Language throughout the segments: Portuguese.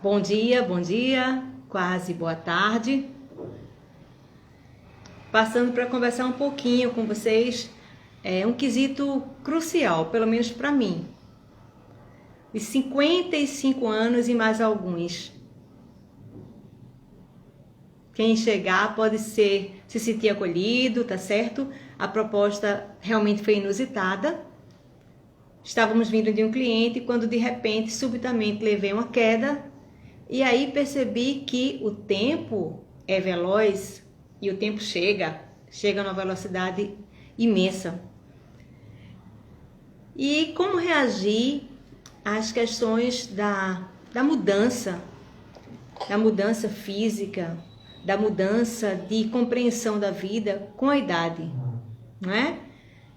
Bom dia, quase boa tarde. Passando para conversar um pouquinho com vocês, um quesito crucial, pelo menos para mim. Os 55 anos e mais alguns. Quem chegar pode se sentir acolhido, tá certo? A proposta realmente foi inusitada. Estávamos vindo de um cliente quando de repente, subitamente, levei uma queda e aí percebi que o tempo é veloz e o tempo chega numa velocidade imensa. E como reagir às questões da mudança física, da mudança de compreensão da vida com a idade, não é?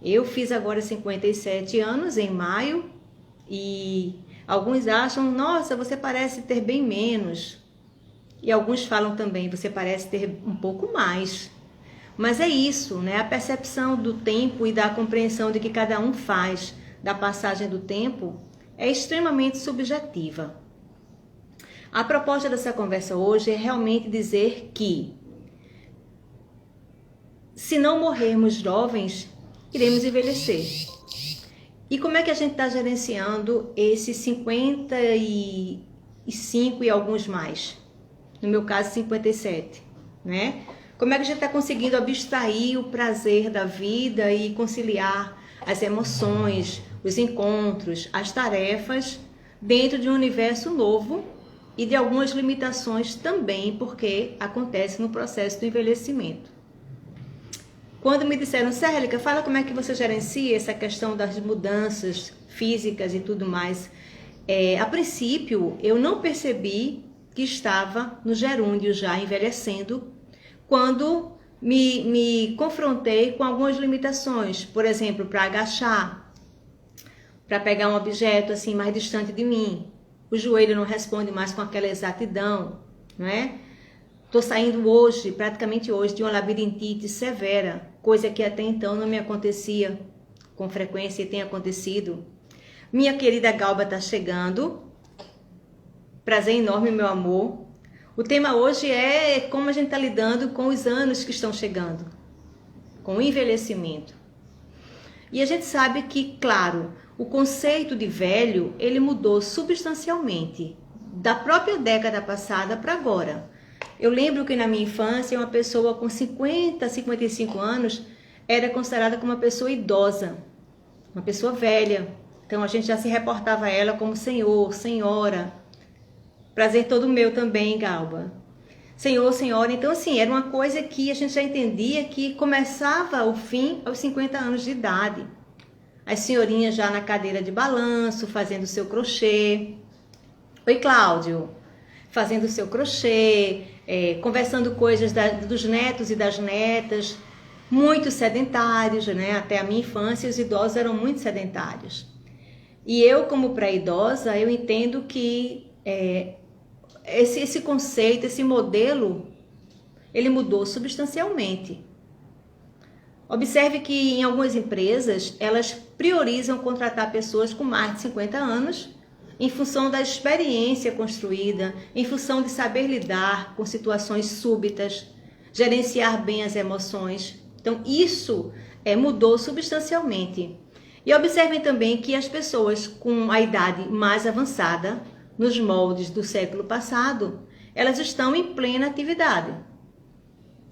Eu fiz agora 57 anos em maio e alguns acham, nossa, você parece ter bem menos. E alguns falam também, você parece ter um pouco mais. Mas é isso, né? A percepção do tempo e da compreensão de que cada um faz da passagem do tempo é extremamente subjetiva. A proposta dessa conversa hoje é realmente dizer que se não morrermos jovens, iremos envelhecer. E como é que a gente está gerenciando esses 55 e alguns mais? No meu caso, 57, né? Como é que a gente está conseguindo abstrair o prazer da vida e conciliar as emoções, os encontros, as tarefas dentro de um universo novo e de algumas limitações também, porque acontece no processo do envelhecimento. Quando me disseram, Célica, fala como é que você gerencia essa questão das mudanças físicas e tudo mais. A princípio, eu não percebi que estava no gerúndio já envelhecendo, quando me confrontei com algumas limitações. Por exemplo, para agachar, para pegar um objeto assim mais distante de mim. O joelho não responde mais com aquela exatidão, não é? Estou saindo hoje, praticamente hoje, de uma labirintite severa, coisa que até então não me acontecia com frequência e tem acontecido. Minha querida Galba está chegando. Prazer enorme, meu amor. O tema hoje é como a gente está lidando com os anos que estão chegando, com o envelhecimento. E a gente sabe que, claro, o conceito de velho, ele mudou substancialmente da própria década passada para agora. Eu lembro que na minha infância, uma pessoa com 50, 55 anos era considerada como uma pessoa idosa, uma pessoa velha. Então a gente já se reportava a ela como senhor, senhora. Prazer todo meu também, Galba. Senhor, senhora. Então assim, era uma coisa que a gente já entendia que começava o fim aos 50 anos de idade. As senhorinhas já na cadeira de balanço, fazendo seu crochê. Oi, Cláudio. Fazendo seu crochê, conversando coisas dos netos e das netas, muito sedentários, né? Até a minha infância os idosos eram muito sedentários. E eu, como pré-idosa, eu entendo que esse conceito, esse modelo, ele mudou substancialmente. Observe que em algumas empresas, elas priorizam contratar pessoas com mais de 50 anos, em função da experiência construída, em função de saber lidar com situações súbitas, gerenciar bem as emoções. Então, isso mudou substancialmente. E observem também que as pessoas com a idade mais avançada, nos moldes do século passado, elas estão em plena atividade.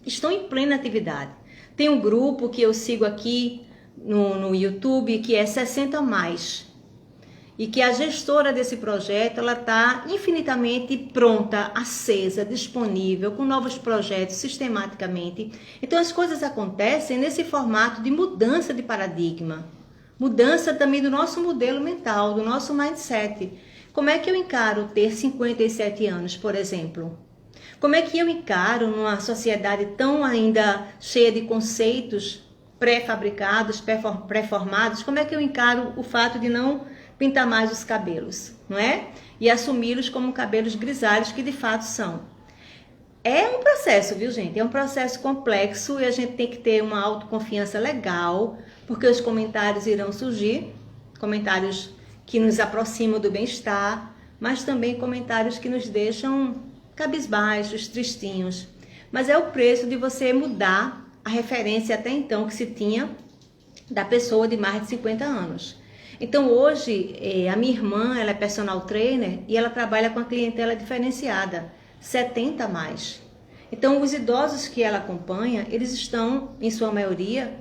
Estão em plena atividade. Tem um grupo que eu sigo aqui no YouTube, que é 60+. E que a gestora desse projeto, ela está infinitamente pronta, acesa, disponível, com novos projetos sistematicamente. Então as coisas acontecem nesse formato de mudança de paradigma, mudança também do nosso modelo mental, do nosso mindset. Como é que eu encaro ter 57 anos, por exemplo? Como é que eu encaro numa sociedade tão ainda cheia de conceitos pré-fabricados, pré-formados, como é que eu encaro o fato de não pintar mais os cabelos, não é? E assumi-los como cabelos grisalhos que de fato são. É um processo, viu, gente? É um processo complexo e a gente tem que ter uma autoconfiança legal, porque os comentários irão surgir, comentários que nos aproximam do bem-estar, mas também comentários que nos deixam cabisbaixos, tristinhos. Mas é o preço de você mudar a referência até então que se tinha da pessoa de mais de 50 anos. Então hoje, a minha irmã, ela é personal trainer e ela trabalha com a clientela diferenciada, 70 a mais. Então os idosos que ela acompanha, eles estão, em sua maioria,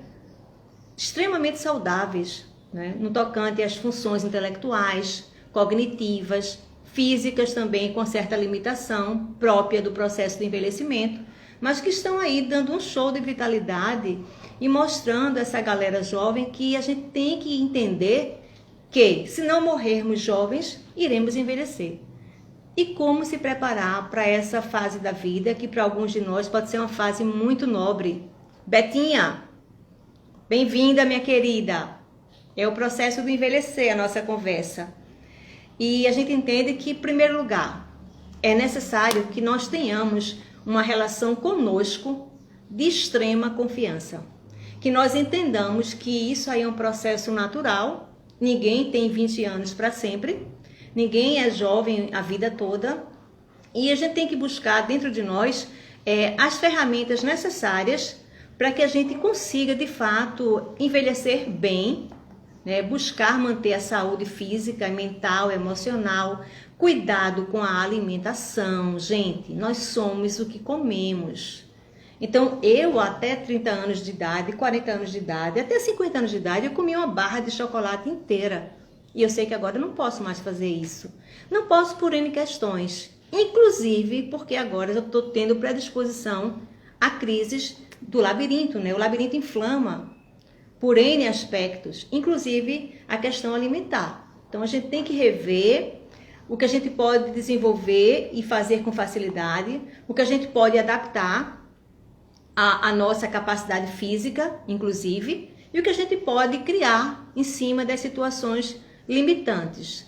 extremamente saudáveis, né? No tocante às funções intelectuais, cognitivas, físicas também com certa limitação própria do processo de envelhecimento, mas que estão aí dando um show de vitalidade e mostrando a essa galera jovem que a gente tem que entender que, se não morrermos jovens, iremos envelhecer. E como se preparar para essa fase da vida, que para alguns de nós pode ser uma fase muito nobre. Betinha, bem-vinda, minha querida. É o processo do envelhecer, a nossa conversa. E a gente entende que, em primeiro lugar, é necessário que nós tenhamos uma relação conosco de extrema confiança. Que nós entendamos que isso aí é um processo natural. Ninguém tem 20 anos para sempre, ninguém é jovem a vida toda, e a gente tem que buscar dentro de nós as ferramentas necessárias para que a gente consiga, de fato, envelhecer bem, né? Buscar manter a saúde física, mental, emocional, cuidado com a alimentação. Gente, nós somos o que comemos. Então, eu até 30 anos de idade, 40 anos de idade, até 50 anos de idade, eu comia uma barra de chocolate inteira. E eu sei que agora eu não posso mais fazer isso. Não posso por N questões. Inclusive porque agora eu estou tendo predisposição a crises do labirinto, né? O labirinto inflama por N aspectos, inclusive a questão alimentar. Então, a gente tem que rever o que a gente pode desenvolver e fazer com facilidade, o que a gente pode adaptar a nossa capacidade física, inclusive, e o que a gente pode criar em cima das situações limitantes.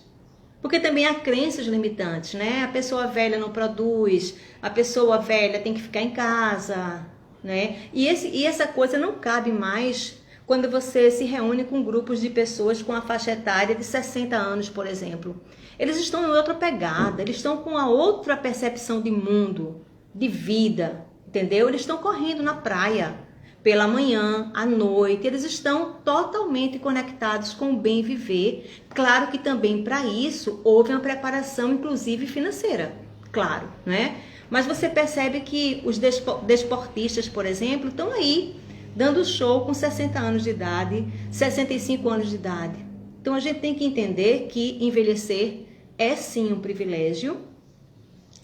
Porque também há crenças limitantes, né? A pessoa velha não produz, a pessoa velha tem que ficar em casa, né? E essa coisa não cabe mais quando você se reúne com grupos de pessoas com a faixa etária de 60 anos, por exemplo. Eles estão em outra pegada, eles estão com uma outra percepção de mundo, de vida, entendeu? Eles estão correndo na praia, pela manhã, à noite, eles estão totalmente conectados com o bem viver. Claro que também para isso houve uma preparação, inclusive financeira, claro, né? Mas você percebe que os desportistas, por exemplo, estão aí, dando show com 60 anos de idade, 65 anos de idade. Então a gente tem que entender que envelhecer é sim um privilégio,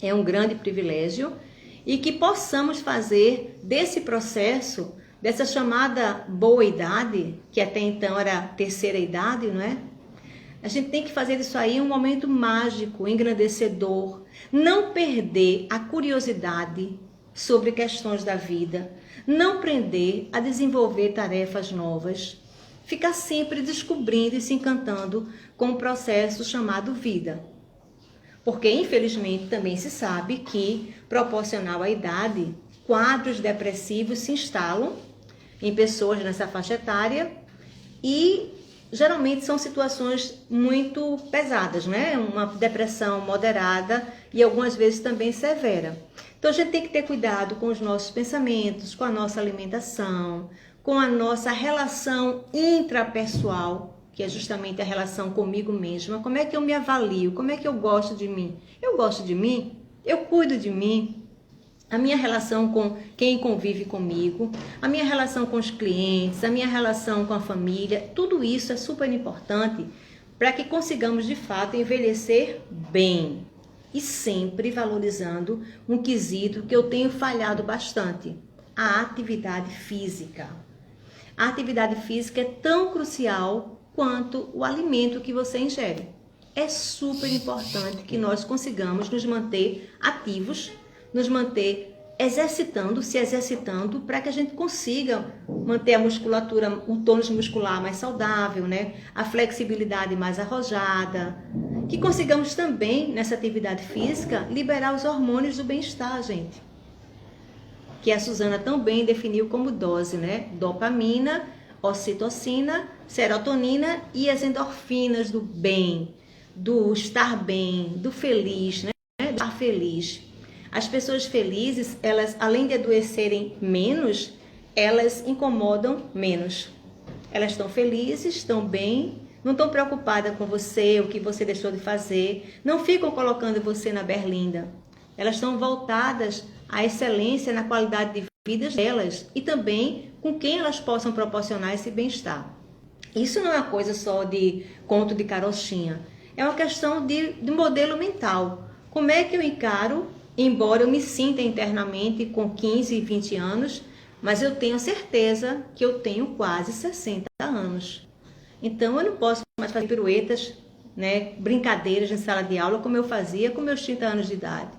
é um grande privilégio, e que possamos fazer desse processo, dessa chamada boa idade, que até então era a terceira idade, não é? A gente tem que fazer isso aí um momento mágico, engrandecedor, não perder a curiosidade sobre questões da vida, não prender a desenvolver tarefas novas, ficar sempre descobrindo e se encantando com o processo chamado vida. Porque, infelizmente, também se sabe que, proporcional à idade, quadros depressivos se instalam em pessoas nessa faixa etária e, geralmente, são situações muito pesadas, né? Uma depressão moderada e, algumas vezes, também severa. Então, a gente tem que ter cuidado com os nossos pensamentos, com a nossa alimentação, com a nossa relação intrapessoal, que é justamente a relação comigo mesma. Como é que eu me avalio? Como é que eu gosto de mim? Eu gosto de mim? Eu cuido de mim? A minha relação com quem convive comigo, a minha relação com os clientes, a minha relação com a família, tudo isso é super importante para que consigamos, de fato, envelhecer bem e sempre valorizando um quesito que eu tenho falhado bastante, a atividade física. A atividade física é tão crucial quanto o alimento que você ingere. É super importante que nós consigamos nos manter ativos, nos manter se exercitando, para que a gente consiga manter a musculatura, o tônus muscular mais saudável, né? A flexibilidade mais arrojada. Que consigamos também, nessa atividade física, liberar os hormônios do bem-estar, gente. Que a Suzana tão bem definiu como dose, né? Dopamina, ocitocina, serotonina e as endorfinas do bem. do estar bem, do feliz, né? Do estar feliz. As pessoas felizes, elas, além de adoecerem menos, elas incomodam menos. Elas estão felizes, estão bem, não estão preocupadas com você, o que você deixou de fazer, não ficam colocando você na berlinda. Elas estão voltadas à excelência na qualidade de vida delas e também com quem elas possam proporcionar esse bem-estar. Isso não é uma coisa só de conto de carochinha, é uma questão de modelo mental. Como é que eu encaro, embora eu me sinta internamente com 15 e 20 anos, mas eu tenho certeza que eu tenho quase 60 anos. Então eu não posso mais fazer piruetas, né, brincadeiras em sala de aula como eu fazia com meus 30 anos de idade.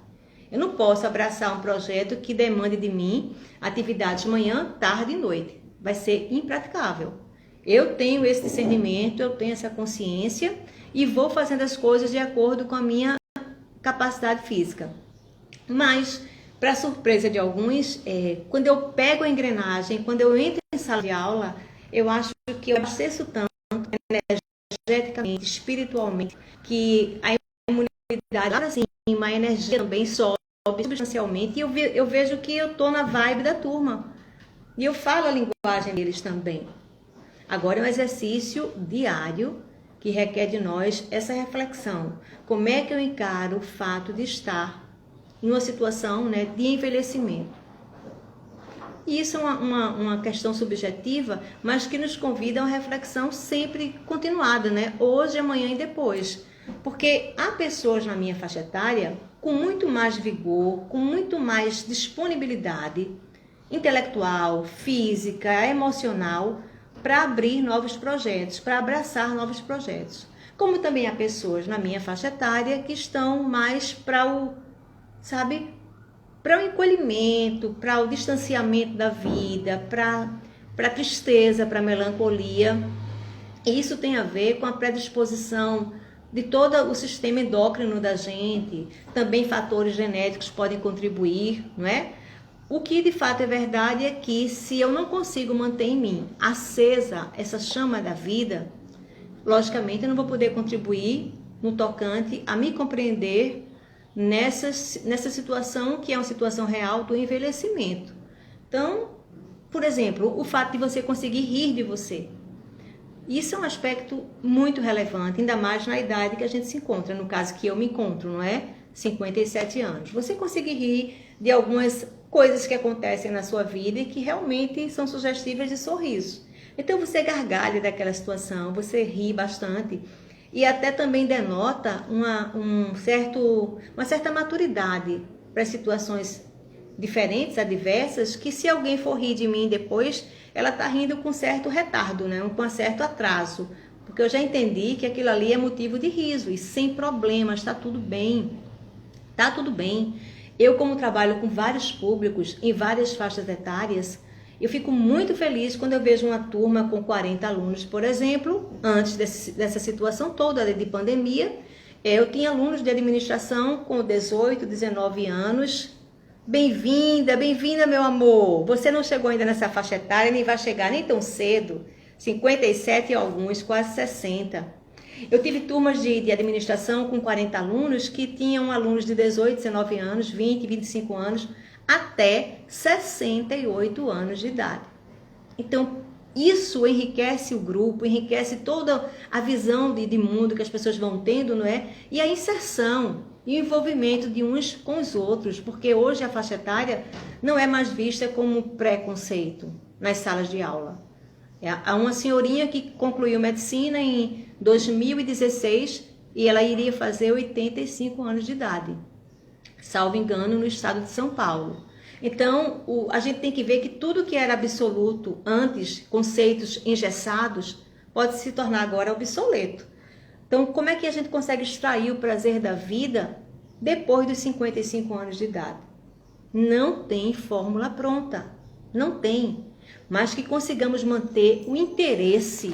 Eu não posso abraçar um projeto que demande de mim atividades manhã, tarde e noite. Vai ser impraticável. Eu tenho esse discernimento, eu tenho essa consciência e vou fazendo as coisas de acordo com a minha capacidade física. Mas, para surpresa de alguns, quando eu pego a engrenagem, quando eu entro em sala de aula, eu acho que eu abasteço tanto energeticamente, espiritualmente, que a imunidade lá acima, a energia também sobe substancialmente e eu vejo que eu estou na vibe da turma. E eu falo a linguagem deles também. Agora é um exercício diário que requer de nós essa reflexão. Como é que eu encaro o fato de estar em uma situação, né, de envelhecimento? E isso é uma questão subjetiva, mas que nos convida a uma reflexão sempre continuada, né? Hoje, amanhã e depois. Porque há pessoas na minha faixa etária com muito mais vigor, com muito mais disponibilidade intelectual, física, emocional, para abrir novos projetos, para abraçar novos projetos. Como também há pessoas na minha faixa etária que estão mais para o, sabe, para o encolhimento, para o distanciamento da vida, para a tristeza, para a melancolia. E isso tem a ver com a predisposição de todo o sistema endócrino da gente. Também fatores genéticos podem contribuir, não é? O que de fato é verdade é que se eu não consigo manter em mim acesa essa chama da vida, logicamente eu não vou poder contribuir no tocante a me compreender nessa situação que é uma situação real do envelhecimento. Então, por exemplo, o fato de você conseguir rir de você. Isso é um aspecto muito relevante, ainda mais na idade que a gente se encontra, no caso que eu me encontro, não é? 57 anos. Você conseguir rir de algumas coisas que acontecem na sua vida e que realmente são sugestivas de sorriso. Então você gargalha daquela situação, você ri bastante e até também denota uma certa maturidade para situações diferentes, adversas, que se alguém for rir de mim depois, ela está rindo com certo retardo, né? Com um certo atraso, porque eu já entendi que aquilo ali é motivo de riso e sem problemas, está tudo bem, está tudo bem. Eu, como trabalho com vários públicos, em várias faixas etárias, eu fico muito feliz quando eu vejo uma turma com 40 alunos, por exemplo, antes dessa situação toda de pandemia, eu tinha alunos de administração com 18, 19 anos. Bem-vinda, bem-vinda, meu amor. Você não chegou ainda nessa faixa etária, nem vai chegar nem tão cedo. 57 e alguns, quase 60. Eu tive turmas de administração com 40 alunos que tinham alunos de 18, 19 anos, 20, 25 anos, até 68 anos de idade. Então, isso enriquece o grupo, enriquece toda a visão de mundo que as pessoas vão tendo, não é? E a inserção e o envolvimento de uns com os outros, porque hoje a faixa etária não é mais vista como preconceito nas salas de aula. Há uma senhorinha que concluiu medicina em 2016 e ela iria fazer 85 anos de idade, salvo engano, no estado de São Paulo. Então, a gente tem que ver que tudo que era absoluto antes, conceitos engessados, pode se tornar agora obsoleto. Então, como é que a gente consegue extrair o prazer da vida depois dos 55 anos de idade? Não tem fórmula pronta, não tem. Mas que consigamos manter o interesse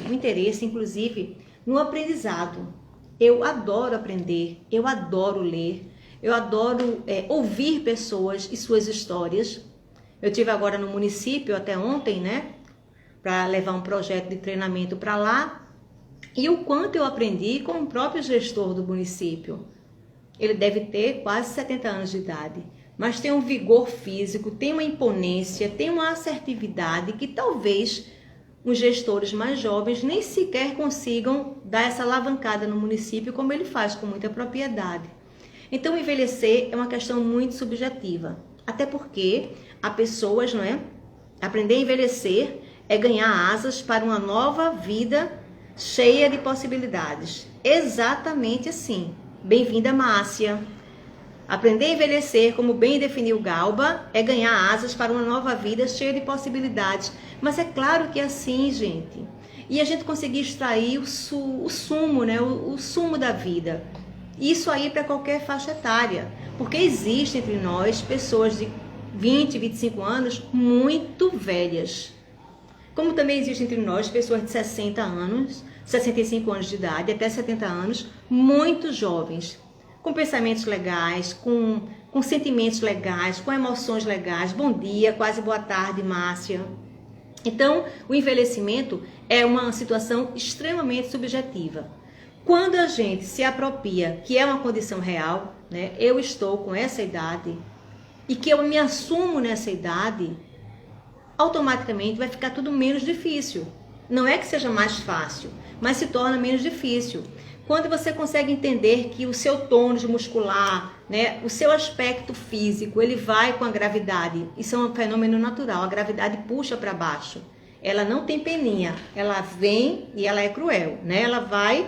inclusive no aprendizado. Eu adoro aprender, eu adoro ler, eu adoro ouvir pessoas e suas histórias. Eu tive agora no município até ontem, né, para levar um projeto de treinamento para lá, E o quanto eu aprendi com o próprio gestor do município. Ele deve ter quase 70 anos de idade, mas tem um vigor físico, tem uma imponência, tem uma assertividade que talvez os gestores mais jovens nem sequer consigam dar essa alavancada no município como ele faz com muita propriedade. Então, envelhecer é uma questão muito subjetiva, até porque há pessoas, não é? Aprender a envelhecer é ganhar asas para uma nova vida cheia de possibilidades. Exatamente assim. Bem-vinda, Márcia. Aprender a envelhecer, como bem definiu Galba, é ganhar asas para uma nova vida cheia de possibilidades. Mas é claro que é assim, gente. E a gente conseguir extrair o sumo, né? O sumo da vida. Isso aí para qualquer faixa etária. Porque existe entre nós pessoas de 20, 25 anos muito velhas. Como também existe entre nós pessoas de 60 anos, 65 anos de idade, até 70 anos, muito jovens, com pensamentos legais, com sentimentos legais, com emoções legais. Bom dia, quase boa tarde, Márcia. Então, o envelhecimento é uma situação extremamente subjetiva. Quando a gente se apropria que é uma condição real, né, eu estou com essa idade e que eu me assumo nessa idade, automaticamente vai ficar tudo menos difícil. Não é que seja mais fácil, mas se torna menos difícil. Quando você consegue entender que o seu tônus muscular, né, o seu aspecto físico, ele vai com a gravidade. Isso é um fenômeno natural, a gravidade puxa para baixo. Ela não tem peninha, ela vem e ela é cruel, né? Ela vai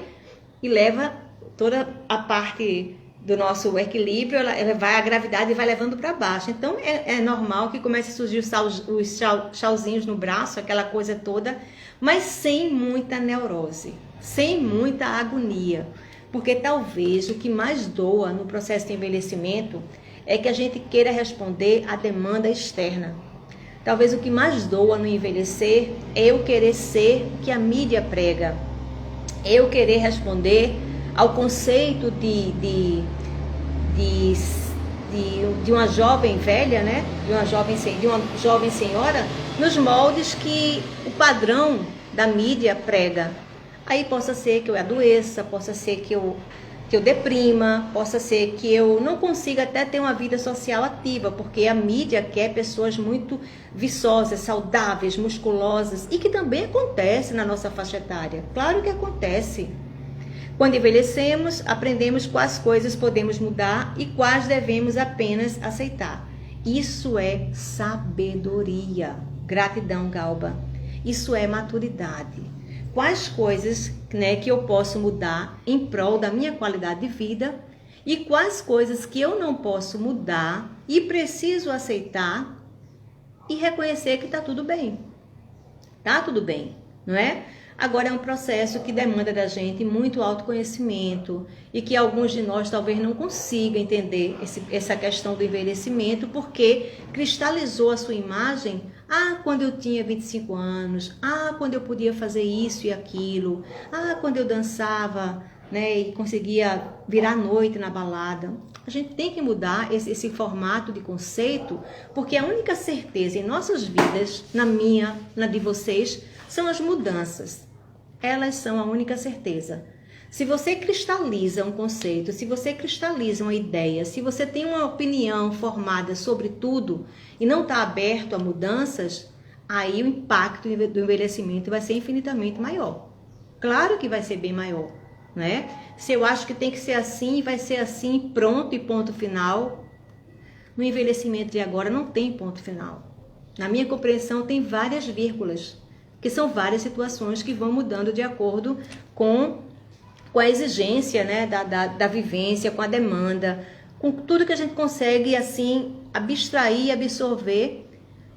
e leva toda a parte do nosso equilíbrio, ela vai, a gravidade vai levando para baixo. Então é normal que comece a surgir os chauzinhos no braço, aquela coisa toda, mas sem muita neurose, sem muita agonia, porque talvez o que mais doa no processo de envelhecimento é que a gente queira responder à demanda externa. Talvez o que mais doa no envelhecer é eu querer ser o que a mídia prega, eu querer responder ao conceito de uma jovem velha, né? de uma jovem senhora, nos moldes que o padrão da mídia prega. Aí possa ser que eu adoeça, possa ser que eu deprima, possa ser que eu não consiga até ter uma vida social ativa, porque a mídia quer pessoas muito viçosas, saudáveis, musculosas, e que também acontece na nossa faixa etária. Claro que acontece. Quando envelhecemos, aprendemos quais coisas podemos mudar e quais devemos apenas aceitar. Isso é sabedoria. Gratidão, Galba. Isso é maturidade. Quais coisas, né, que eu posso mudar em prol da minha qualidade de vida e quais coisas que eu não posso mudar e preciso aceitar e reconhecer que está tudo bem. Tá tudo bem, não é? Agora é um processo que demanda da gente muito autoconhecimento e que alguns de nós talvez não consigam entender essa questão do envelhecimento porque cristalizou a sua imagem. Quando eu tinha 25 anos, quando eu podia fazer isso e aquilo, quando eu dançava, né, e conseguia virar a noite na balada. A gente tem que mudar esse formato de conceito, porque a única certeza em nossas vidas, na minha, na de vocês, são as mudanças. Elas são a única certeza. Se você cristaliza um conceito, se você cristaliza uma ideia, se você tem uma opinião formada sobre tudo e não está aberto a mudanças, aí o impacto do envelhecimento vai ser infinitamente maior. Claro que vai ser bem maior, né? Se eu acho que tem que ser assim, vai ser assim, pronto e ponto final. No envelhecimento de agora não tem ponto final. Na minha compreensão tem várias vírgulas, que são várias situações que vão mudando de acordo com a exigência, né, da vivência, com a demanda, com tudo que a gente consegue assim abstrair e absorver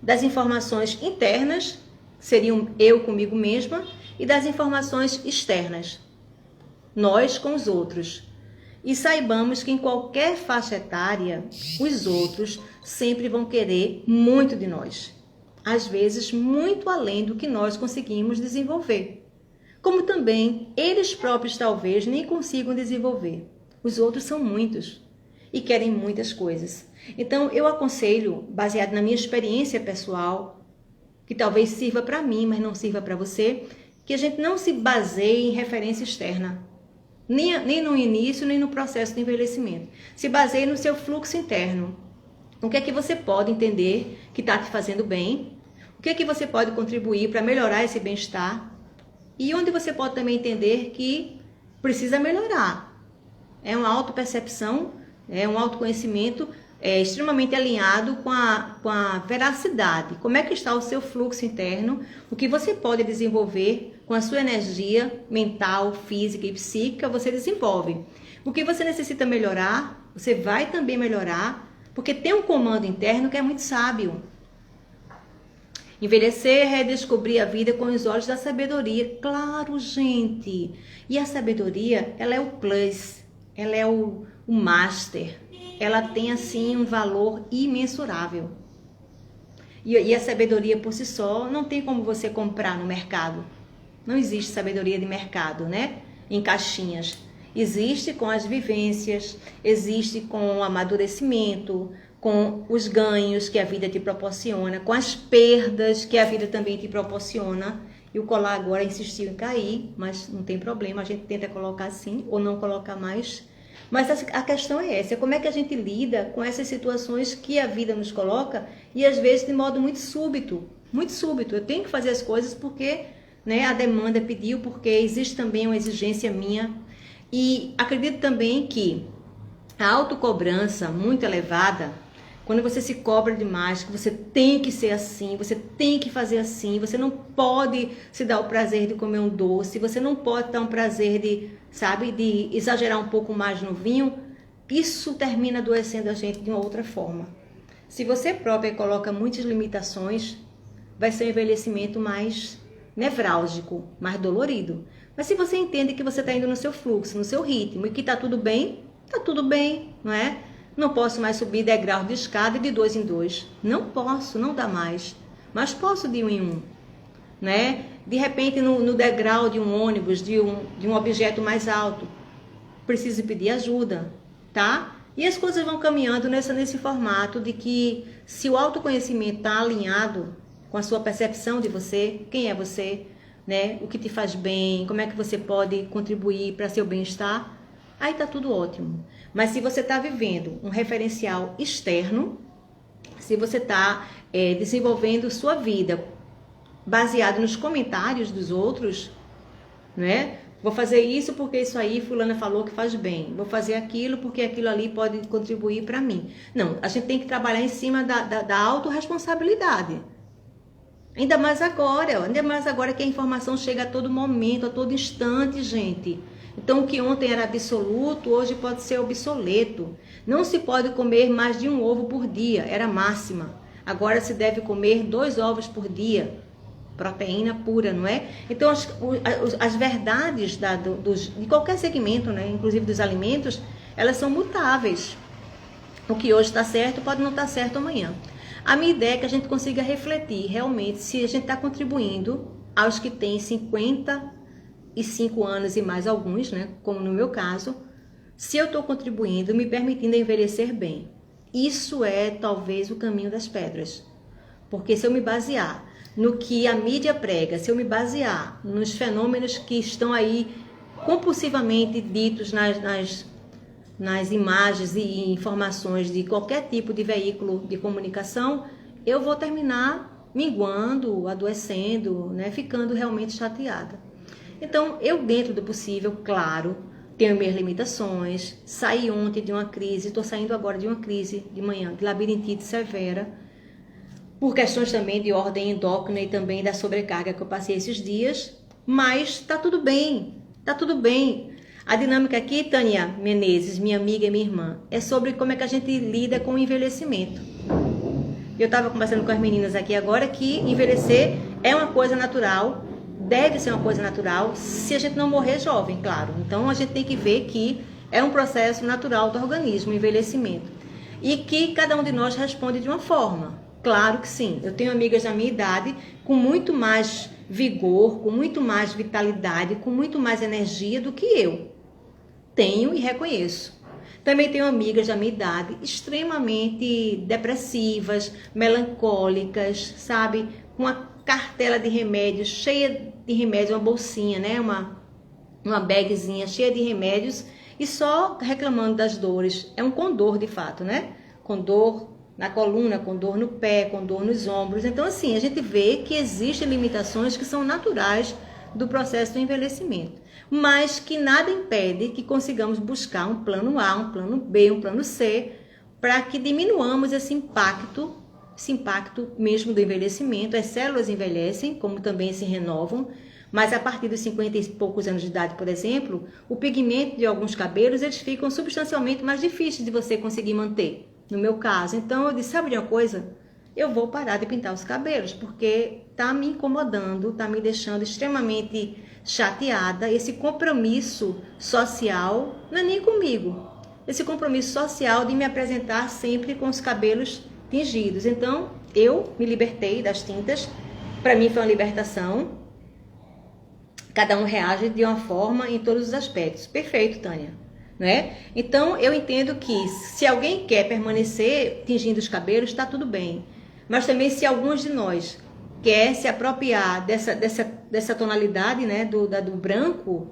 das informações internas, seriam eu comigo mesma, e das informações externas, nós com os outros. E saibamos que em qualquer faixa etária, os outros sempre vão querer muito de nós. Às vezes muito além do que nós conseguimos desenvolver. Como também eles próprios talvez nem consigam desenvolver. Os outros são muitos e querem muitas coisas. Então eu aconselho, baseado na minha experiência pessoal, que talvez sirva para mim, mas não sirva para você, que a gente não se baseie em referência externa, nem no início, nem no processo de envelhecimento. Se baseie no seu fluxo interno. O que é que você pode entender que está te fazendo bem? O que é que você pode contribuir para melhorar esse bem-estar? E onde você pode também entender que precisa melhorar. É uma autopercepção, é um autoconhecimento extremamente alinhado com a veracidade. Como é que está o seu fluxo interno? O que você pode desenvolver com a sua energia mental, física e psíquica, você desenvolve. O que você necessita melhorar, você vai também melhorar, porque tem um comando interno que é muito sábio. Envelhecer é redescobrir a vida com os olhos da sabedoria. Claro, gente. E a sabedoria, ela é o plus, ela é o master. Ela tem, assim, um valor imensurável. E a sabedoria por si só não tem como você comprar no mercado. Não existe sabedoria de mercado, né? Em caixinhas. Existe com as vivências, existe com o amadurecimento, com os ganhos que a vida te proporciona, com as perdas que a vida também te proporciona. E o colar agora insistiu em cair, mas não tem problema, a gente tenta colocar assim ou não colocar mais. Mas a questão é essa, como é que a gente lida com essas situações que a vida nos coloca e às vezes de modo muito súbito, muito súbito. Eu tenho que fazer as coisas porque, né, a demanda pediu, porque existe também uma exigência minha. E acredito também que a autocobrança muito elevada, quando você se cobra demais, que você tem que ser assim, você tem que fazer assim, você não pode se dar o prazer de comer um doce, você não pode dar um prazer de, sabe, de exagerar um pouco mais no vinho, isso termina adoecendo a gente de uma outra forma. Se você própria coloca muitas limitações, vai ser um envelhecimento mais nevrálgico, mais dolorido. Mas se você entende que você está indo no seu fluxo, no seu ritmo e que está tudo bem, não é? Não posso mais subir degrau de escada de 2 em 2. Não posso, não dá mais. Mas posso de 1 em 1. Né? De repente, no degrau de um ônibus, de um objeto mais alto, preciso pedir ajuda, tá? E as coisas vão caminhando nesse formato de que se o autoconhecimento está alinhado com a sua percepção de você, quem é você, né? O que te faz bem, como é que você pode contribuir para seu bem-estar, aí tá tudo ótimo. Mas se você está vivendo um referencial externo, se você está desenvolvendo sua vida baseado nos comentários dos outros, né? Vou fazer isso porque isso aí fulana falou que faz bem. Vou fazer aquilo porque aquilo ali pode contribuir para mim. Não, a gente tem que trabalhar em cima da autorresponsabilidade. Ainda mais agora que a informação chega a todo momento, a todo instante, gente. Então, o que ontem era absoluto, hoje pode ser obsoleto. Não se pode comer mais de um ovo por dia, era máxima. Agora se deve comer 2 ovos por dia. Proteína pura, não é? Então, as verdades de qualquer segmento, né, inclusive dos alimentos, elas são mutáveis. O que hoje está certo pode não estar certo amanhã. A minha ideia é que a gente consiga refletir realmente se a gente está contribuindo aos que têm 55 anos e mais alguns, né, como no meu caso, se eu estou contribuindo, me permitindo envelhecer bem. Isso é talvez o caminho das pedras. Porque se eu me basear no que a mídia prega, se eu me basear nos fenômenos que estão aí compulsivamente ditos nas imagens e informações de qualquer tipo de veículo de comunicação, eu vou terminar minguando, adoecendo, né, ficando realmente chateada. Então, eu dentro do possível, claro, tenho minhas limitações, saí ontem de uma crise, estou saindo agora de uma crise de manhã, de labirintite severa, por questões também de ordem endócrina e também da sobrecarga que eu passei esses dias, mas tá tudo bem, tá tudo bem. A dinâmica aqui, Tânia Menezes, minha amiga e minha irmã, é sobre como é que a gente lida com o envelhecimento. Eu estava conversando com as meninas aqui agora que envelhecer é uma coisa natural, deve ser uma coisa natural, se a gente não morrer jovem, claro. Então, a gente tem que ver que é um processo natural do organismo, o envelhecimento. E que cada um de nós responde de uma forma. Claro que sim. Eu tenho amigas da minha idade com muito mais vigor, com muito mais vitalidade, com muito mais energia do que eu. Tenho e reconheço. Também tenho amigas da minha idade extremamente depressivas, melancólicas, sabe? cartela de remédios, cheia de remédios, uma bolsinha, né? Uma bagzinha cheia de remédios e só reclamando das dores. É um com dor de fato, né? Com dor na coluna, com dor no pé, com dor nos ombros. Então, assim, a gente vê que existem limitações que são naturais do processo do envelhecimento, mas que nada impede que consigamos buscar um plano A, um plano B, um plano C, para que diminuamos esse impacto mesmo do envelhecimento. As células envelhecem, como também se renovam, mas a partir dos 50 e poucos anos de idade, por exemplo, o pigmento de alguns cabelos, eles ficam substancialmente mais difíceis de você conseguir manter, no meu caso. Então eu disse, sabe de uma coisa? Eu vou parar de pintar os cabelos, porque tá me incomodando, tá me deixando extremamente chateada. Esse compromisso social, não é nem comigo, esse compromisso social de me apresentar sempre com os cabelos tingidos. Então eu me libertei das tintas, para mim foi uma libertação. Cada um reage de uma forma em todos os aspectos. Perfeito, Tânia. Né? Então, eu entendo que se alguém quer permanecer tingindo os cabelos, está tudo bem. Mas também se alguns de nós quer se apropriar dessa tonalidade, né? do branco,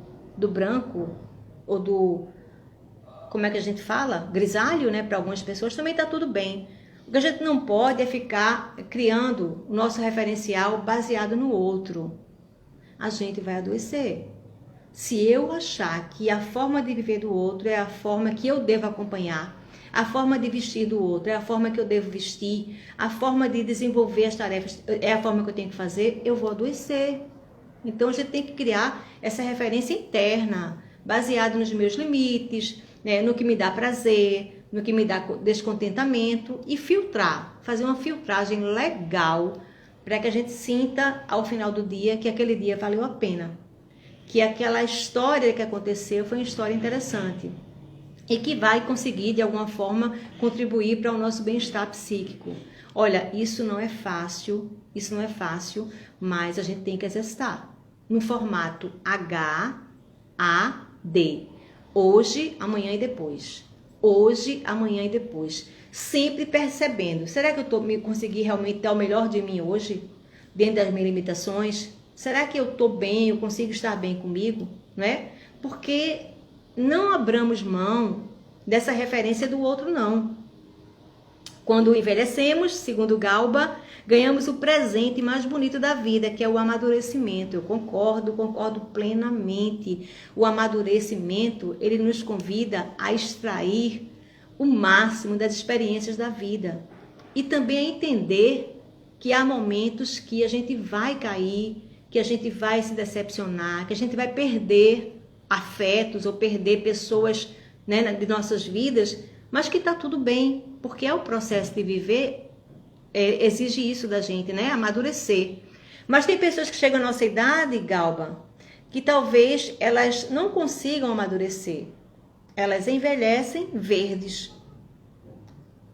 ou do, como é que a gente fala? Grisalho, né? Para algumas pessoas, também está tudo bem. O que a gente não pode é ficar criando o nosso referencial baseado no outro. A gente vai adoecer. Se eu achar que a forma de viver do outro é a forma que eu devo acompanhar, a forma de vestir do outro é a forma que eu devo vestir, a forma de desenvolver as tarefas é a forma que eu tenho que fazer, eu vou adoecer. Então a gente tem que criar essa referência interna, baseada nos meus limites, né, no que me dá prazer, no que me dá descontentamento, e filtrar, fazer uma filtragem legal para que a gente sinta ao final do dia que aquele dia valeu a pena, que aquela história que aconteceu foi uma história interessante e que vai conseguir de alguma forma contribuir para o nosso bem-estar psíquico. Olha, isso não é fácil, mas a gente tem que exercitar no formato HAD, hoje, amanhã e depois. Hoje, amanhã e depois. Sempre percebendo, será que eu consegui realmente dar o melhor de mim hoje, dentro das minhas limitações? Será que eu estou bem, eu consigo estar bem comigo? Não é? Porque não abramos mão dessa referência do outro, não. Quando envelhecemos, segundo Galba, ganhamos o presente mais bonito da vida, que é o amadurecimento. Eu concordo plenamente. O amadurecimento, ele nos convida a extrair o máximo das experiências da vida. E também a entender que há momentos que a gente vai cair, que a gente vai se decepcionar, que a gente vai perder afetos ou perder pessoas, né, de nossas vidas, mas que está tudo bem, porque é o processo de viver, exige isso da gente, né? Amadurecer. Mas tem pessoas que chegam à nossa idade, Galba, que talvez elas não consigam amadurecer. Elas envelhecem verdes,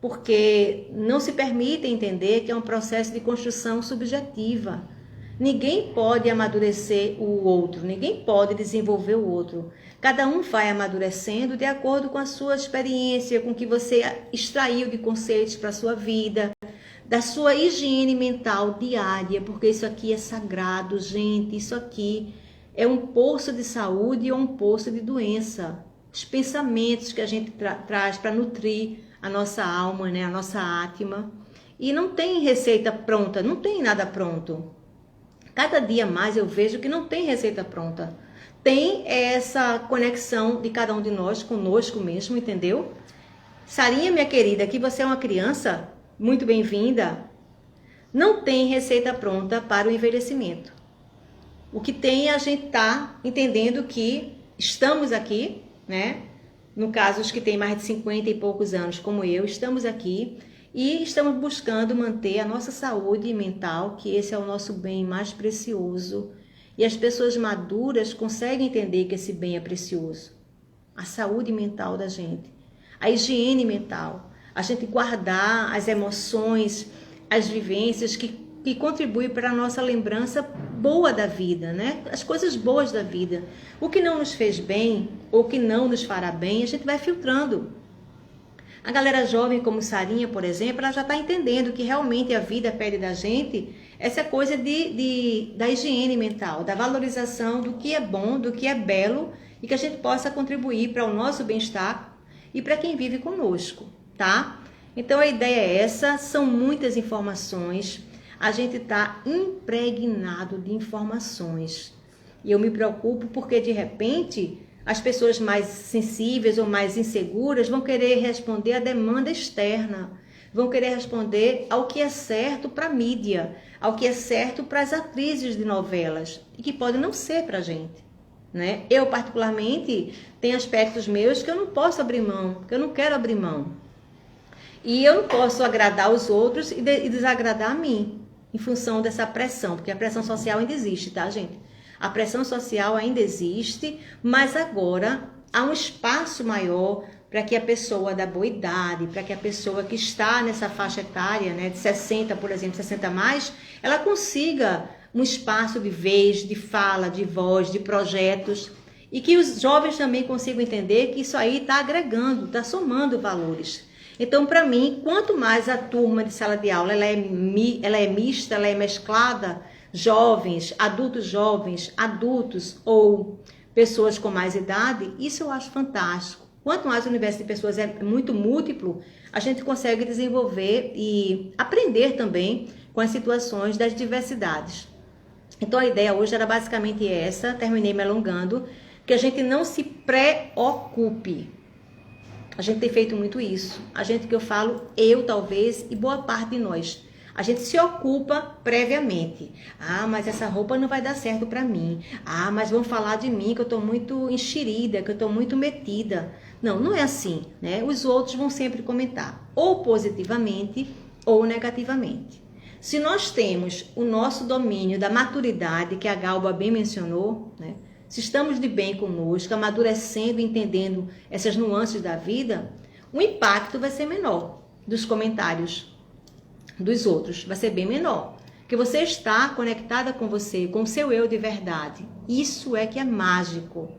porque não se permitem entender que é um processo de construção subjetiva. Ninguém pode amadurecer o outro, ninguém pode desenvolver o outro. Cada um vai amadurecendo de acordo com a sua experiência, com o que você extraiu de conceitos para a sua vida, da sua higiene mental diária, porque isso aqui é sagrado, gente, isso aqui é um poço de saúde ou um poço de doença. Os pensamentos que a gente traz para nutrir a nossa alma, né, a nossa átma. E não tem receita pronta, não tem nada pronto. Cada dia mais eu vejo que não tem receita pronta. Tem essa conexão de cada um de nós conosco mesmo, entendeu? Sarinha, minha querida, aqui você é uma criança, muito bem-vinda. Não tem receita pronta para o envelhecimento. O que tem é a gente tá entendendo que estamos aqui, né? No caso, os que têm mais de 50 e poucos anos, como eu, estamos aqui e estamos buscando manter a nossa saúde mental, que esse é o nosso bem mais precioso. E as pessoas maduras conseguem entender que esse bem é precioso. A saúde mental da gente, a higiene mental, a gente guardar as emoções, as vivências que contribuem para a nossa lembrança boa da vida, né? As coisas boas da vida. O que não nos fez bem, ou que não nos fará bem, a gente vai filtrando. A galera jovem como Sarinha, por exemplo, ela já está entendendo que realmente a vida pede da gente Essa coisa da higiene mental, da valorização do que é bom, do que é belo e que a gente possa contribuir para o nosso bem-estar e para quem vive conosco, tá? Então a ideia é essa, são muitas informações, a gente está impregnado de informações. E eu me preocupo porque de repente as pessoas mais sensíveis ou mais inseguras vão querer responder à demanda externa, vão querer responder ao que é certo para a mídia, ao que é certo para as atrizes de novelas e que pode não ser para a gente, né? Eu particularmente tenho aspectos meus que eu não posso abrir mão, que eu não quero abrir mão. E eu não posso agradar os outros e desagradar a mim, em função dessa pressão, porque a pressão social ainda existe, tá, gente? A pressão social ainda existe, mas agora há um espaço maior para que a pessoa da boa idade, para que a pessoa que está nessa faixa etária, né, de 60, por exemplo, 60 a mais, ela consiga um espaço de vez, de fala, de voz, de projetos, e que os jovens também consigam entender que isso aí está agregando, está somando valores. Então, para mim, quanto mais a turma de sala de aula ela é mista, ela é mesclada, jovens, adultos ou pessoas com mais idade, isso eu acho fantástico. Quanto mais o universo de pessoas é muito múltiplo, a gente consegue desenvolver e aprender também com as situações das diversidades. Então, a ideia hoje era basicamente essa, terminei me alongando, que a gente não se preocupe. A gente tem feito muito isso. A gente que eu falo, eu talvez, e boa parte de nós. A gente se ocupa previamente. Ah, mas essa roupa não vai dar certo para mim. Ah, mas vão falar de mim que eu estou muito enxerida, que eu estou muito metida. Não, não é assim, né? Os outros vão sempre comentar, ou positivamente ou negativamente. Se nós temos o nosso domínio da maturidade, que a Galba bem mencionou, né? Se estamos de bem conosco, amadurecendo e entendendo essas nuances da vida, o impacto vai ser menor dos comentários dos outros, vai ser bem menor. Porque você está conectada com você, com o seu eu de verdade. Isso é que é mágico.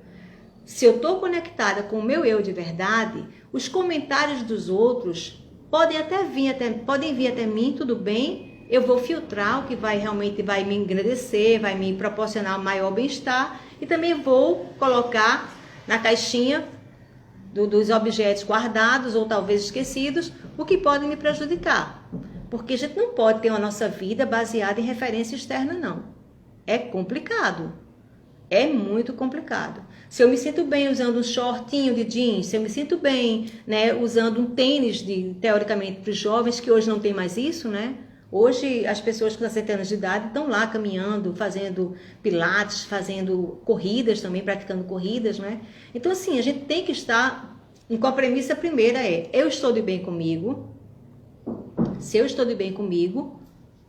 Se eu estou conectada com o meu eu de verdade, os comentários dos outros podem vir até mim, tudo bem, eu vou filtrar o que realmente vai me engrandecer, vai me proporcionar maior bem-estar, e também vou colocar na caixinha dos objetos guardados ou talvez esquecidos, o que pode me prejudicar. Porque a gente não pode ter a nossa vida baseada em referência externa, não. É complicado. É muito complicado. Se eu me sinto bem usando um shortinho de jeans, se eu me sinto bem, né, usando um tênis, teoricamente, para os jovens, que hoje não tem mais isso, né? Hoje, as pessoas com 60 anos de idade estão lá caminhando, fazendo pilates, fazendo corridas também, praticando corridas, né? Então, assim, a gente tem que estar com a premissa primeira eu estou de bem comigo. Se eu estou de bem comigo,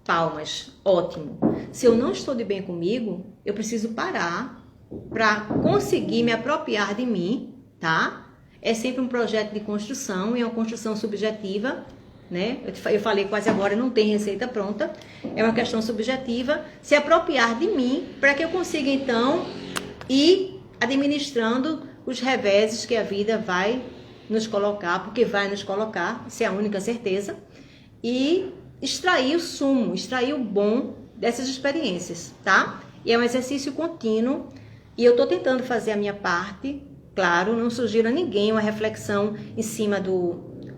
palmas, ótimo. Se eu não estou de bem comigo, eu preciso parar para conseguir me apropriar de mim, tá? É sempre um projeto de construção, é uma construção subjetiva, né? Eu falei quase agora, não tem receita pronta, é uma questão subjetiva, se apropriar de mim para que eu consiga então ir administrando os reveses que a vida vai nos colocar, porque vai nos colocar, isso é a única certeza, e extrair o sumo, extrair o bom dessas experiências, tá? E é um exercício contínuo e eu estou tentando fazer a minha parte, claro, não sugiro a ninguém uma reflexão em cima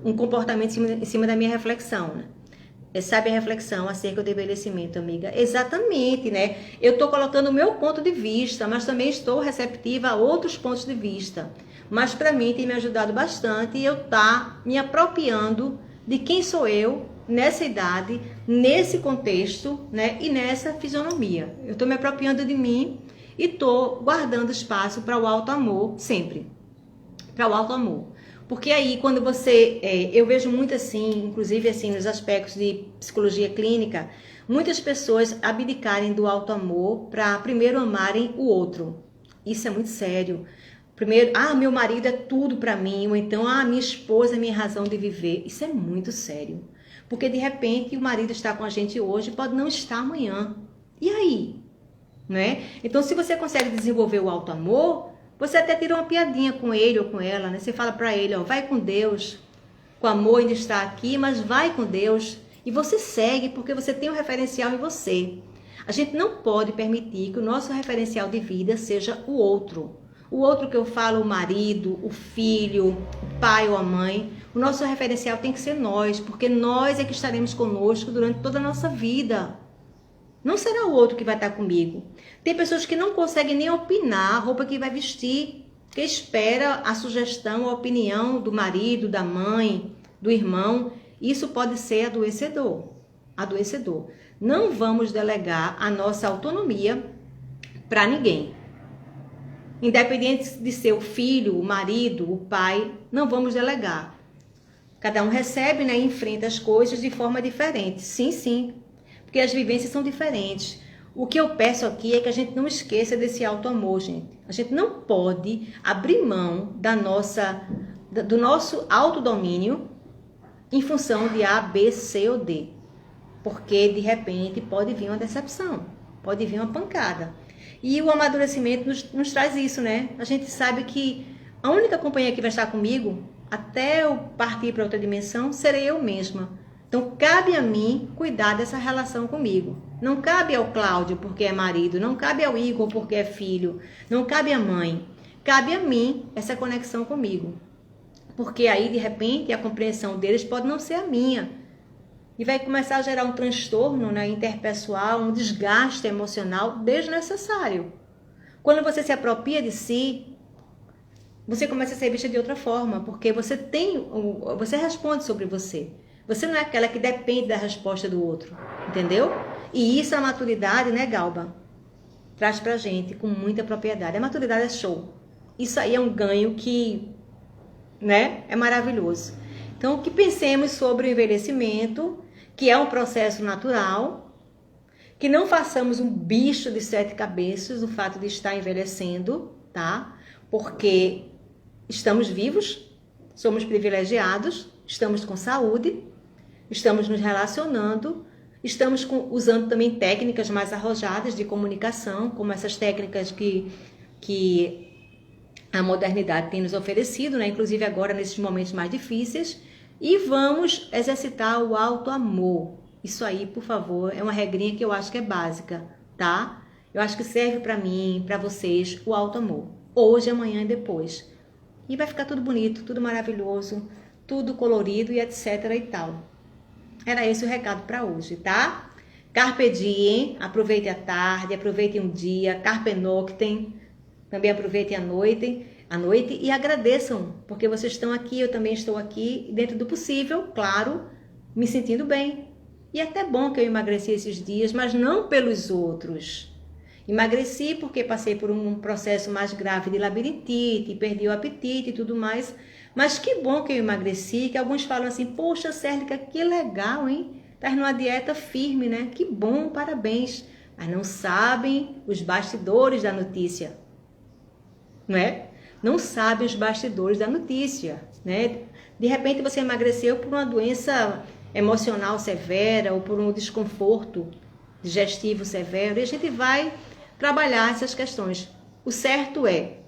um comportamento em cima da minha reflexão, né? Sabe a reflexão acerca do envelhecimento, amiga? Exatamente, né? Eu estou colocando o meu ponto de vista, mas também estou receptiva a outros pontos de vista. Mas para mim tem me ajudado bastante e eu me apropriando de quem sou eu nessa idade, nesse contexto, né? E nessa fisionomia. Eu estou me apropriando de mim e estou guardando espaço para o auto-amor sempre. Para o auto-amor. Porque aí, quando eu vejo muito assim, inclusive assim, nos aspectos de psicologia clínica, muitas pessoas abdicarem do auto-amor para primeiro amarem o outro. Isso é muito sério. Primeiro, meu marido é tudo para mim, ou então, minha esposa é minha razão de viver. Isso é muito sério. Porque, de repente, o marido está com a gente hoje, pode não estar amanhã. E aí? Né? Então, se você consegue desenvolver o auto-amor, você até tira uma piadinha com ele ou com ela, né? Você fala para ele, vai com Deus, o amor ainda está aqui, mas vai com Deus. E você segue porque você tem um referencial em você. A gente não pode permitir que o nosso referencial de vida seja o outro. O outro que eu falo, o marido, o filho, o pai ou a mãe. O nosso referencial tem que ser nós, porque nós é que estaremos conosco durante toda a nossa vida. Não será o outro que vai estar comigo. Tem pessoas que não conseguem nem opinar a roupa que vai vestir, que espera a sugestão, a opinião do marido, da mãe, do irmão. Isso pode ser adoecedor. Não vamos delegar a nossa autonomia para ninguém. Independente de ser o filho, o marido, o pai, não vamos delegar. Cada um recebe, né, e enfrenta as coisas de forma diferente. Sim, porque as vivências são diferentes. O que eu peço aqui é que a gente não esqueça desse auto-amor, gente. A gente não pode abrir mão do nosso autodomínio em função de A, B, C ou D. Porque, de repente, pode vir uma decepção, pode vir uma pancada. E o amadurecimento nos traz isso, né? A gente sabe que a única companhia que vai estar comigo, até eu partir para outra dimensão, serei eu mesma. Então, cabe a mim cuidar dessa relação comigo. Não cabe ao Cláudio porque é marido, não cabe ao Igor porque é filho, não cabe à mãe. Cabe a mim essa conexão comigo. Porque aí, de repente, a compreensão deles pode não ser a minha. E vai começar a gerar um transtorno, né, interpessoal, um desgaste emocional desnecessário. Quando você se apropria de si, você começa a ser vista de outra forma, porque você responde sobre você. Você não é aquela que depende da resposta do outro, entendeu? E isso a maturidade, né, Galba, traz pra gente com muita propriedade. A maturidade é show. Isso aí é um ganho que, né, é maravilhoso. Então, que pensemos sobre o envelhecimento, que é um processo natural, que não façamos um bicho de 7 cabeças o fato de estar envelhecendo, tá? Porque estamos vivos, somos privilegiados, estamos com saúde, estamos nos relacionando, estamos usando também técnicas mais arrojadas de comunicação, como essas técnicas que a modernidade tem nos oferecido, né? Inclusive agora nesses momentos mais difíceis. E vamos exercitar o auto-amor. Isso aí, por favor, é uma regrinha que eu acho que é básica, tá? Eu acho que serve para mim, para vocês, o auto-amor. Hoje, amanhã e depois. E vai ficar tudo bonito, tudo maravilhoso, tudo colorido e etc e tal. Era esse o recado para hoje, tá? Carpe diem, aproveite a tarde, aproveite um dia, carpe noctem, também aproveitem a noite e agradeçam, porque vocês estão aqui, eu também estou aqui, dentro do possível, claro, me sentindo bem. E é até bom que eu emagreci esses dias, mas não pelos outros. Emagreci porque passei por um processo mais grave de labirintite, perdi o apetite e tudo mais. Mas que bom que eu emagreci, que alguns falam assim, poxa, Cérlica, que legal, hein? Tá numa dieta firme, né? Que bom, parabéns. Mas não sabem os bastidores da notícia, não é? Não sabem os bastidores da notícia, né? De repente você emagreceu por uma doença emocional severa ou por um desconforto digestivo severo e a gente vai trabalhar essas questões. O certo é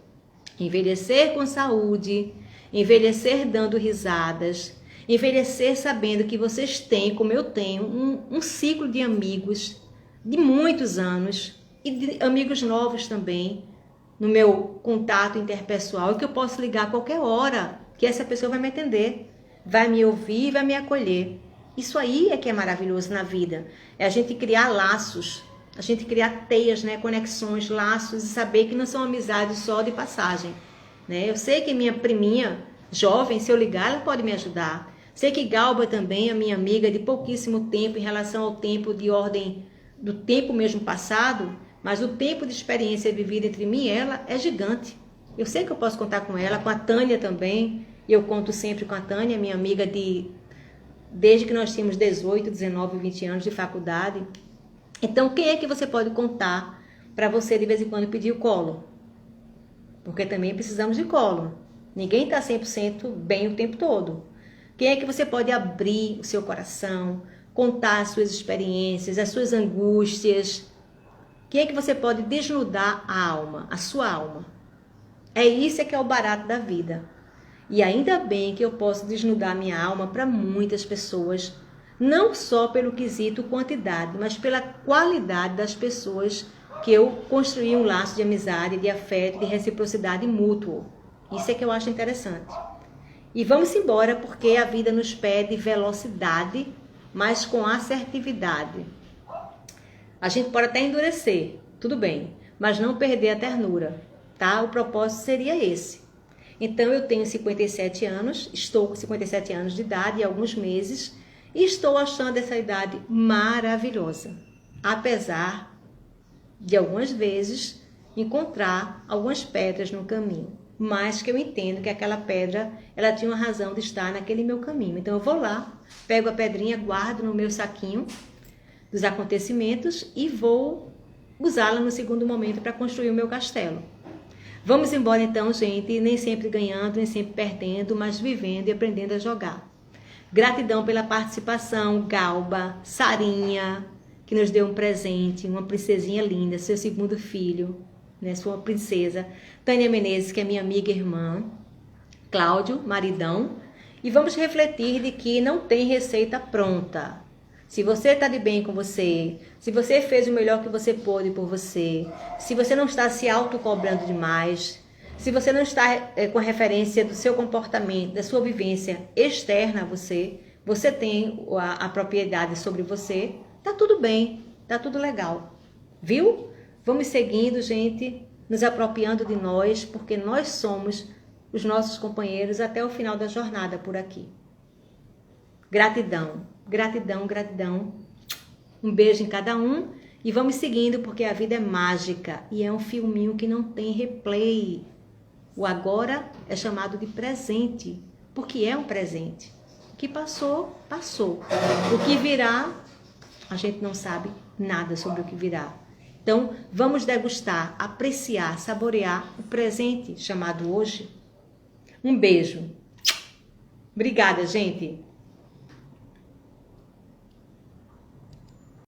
envelhecer com saúde, envelhecer dando risadas, envelhecer sabendo que vocês têm, como eu tenho, um ciclo de amigos de muitos anos e de amigos novos também, no meu contato interpessoal, que eu posso ligar a qualquer hora, que essa pessoa vai me atender, vai me ouvir, vai me acolher. Isso aí é que é maravilhoso na vida. É a gente criar laços, a gente criar teias, né, conexões, laços e saber que não são amizades só de passagem, né? Eu sei que minha priminha jovem, se eu ligar, ela pode me ajudar. Sei que Galba também, a minha amiga de pouquíssimo tempo em relação ao tempo de ordem do tempo mesmo passado, mas o tempo de experiência vivida entre mim e ela é gigante. Eu sei que eu posso contar com ela, com a Tânia também. Eu conto sempre com a Tânia, minha amiga desde que nós tínhamos 18, 19, 20 anos de faculdade. Então, quem é que você pode contar para você de vez em quando pedir o colo? Porque também precisamos de colo. Ninguém está 100% bem o tempo todo. Quem é que você pode abrir o seu coração, contar as suas experiências, as suas angústias? Quem é que você pode desnudar a alma, a sua alma? É isso que é o barato da vida. E ainda bem que eu posso desnudar minha alma para muitas pessoas. não só pelo quesito quantidade, mas pela qualidade das pessoas que eu construí um laço de amizade, de afeto, de reciprocidade mútua. Isso é que eu acho interessante. E vamos embora, porque a vida nos pede velocidade, mas com assertividade. A gente pode até endurecer, tudo bem, mas não perder a ternura, tá? O propósito seria esse. Então, eu tenho 57 anos, estou com 57 anos de idade, há alguns meses, e estou achando essa idade maravilhosa. Apesar de algumas vezes encontrar algumas pedras no caminho, mas que eu entendo que aquela pedra, ela tinha uma razão de estar naquele meu caminho. Então, eu vou lá, pego a pedrinha, guardo no meu saquinho dos acontecimentos e vou usá-la no segundo momento para construir o meu castelo. Vamos embora então, gente, nem sempre ganhando, nem sempre perdendo, mas vivendo e aprendendo a jogar. Gratidão pela participação, Galba, Sarinha, que nos deu um presente, uma princesinha linda, seu segundo filho, né, sua princesa. Tânia Menezes, que é minha amiga e irmã. Cláudio, maridão. E vamos refletir de que não tem receita pronta. Se você está de bem com você, se você fez o melhor que você pôde por você, se você não está se autocobrando demais, se você não está com referência do seu comportamento, da sua vivência externa a você, você tem a propriedade sobre você, tá tudo bem, tá tudo legal. Viu? Vamos seguindo, gente, nos apropriando de nós, porque nós somos os nossos companheiros até o final da jornada por aqui. Gratidão. Gratidão, gratidão. Um beijo em cada um e vamos seguindo, porque a vida é mágica e é um filminho que não tem replay. O agora é chamado de presente, porque é um presente. O que passou, passou. O que virá, a gente não sabe nada sobre o que virá. Então, vamos degustar, apreciar, saborear o presente chamado hoje. Um beijo. Obrigada, gente.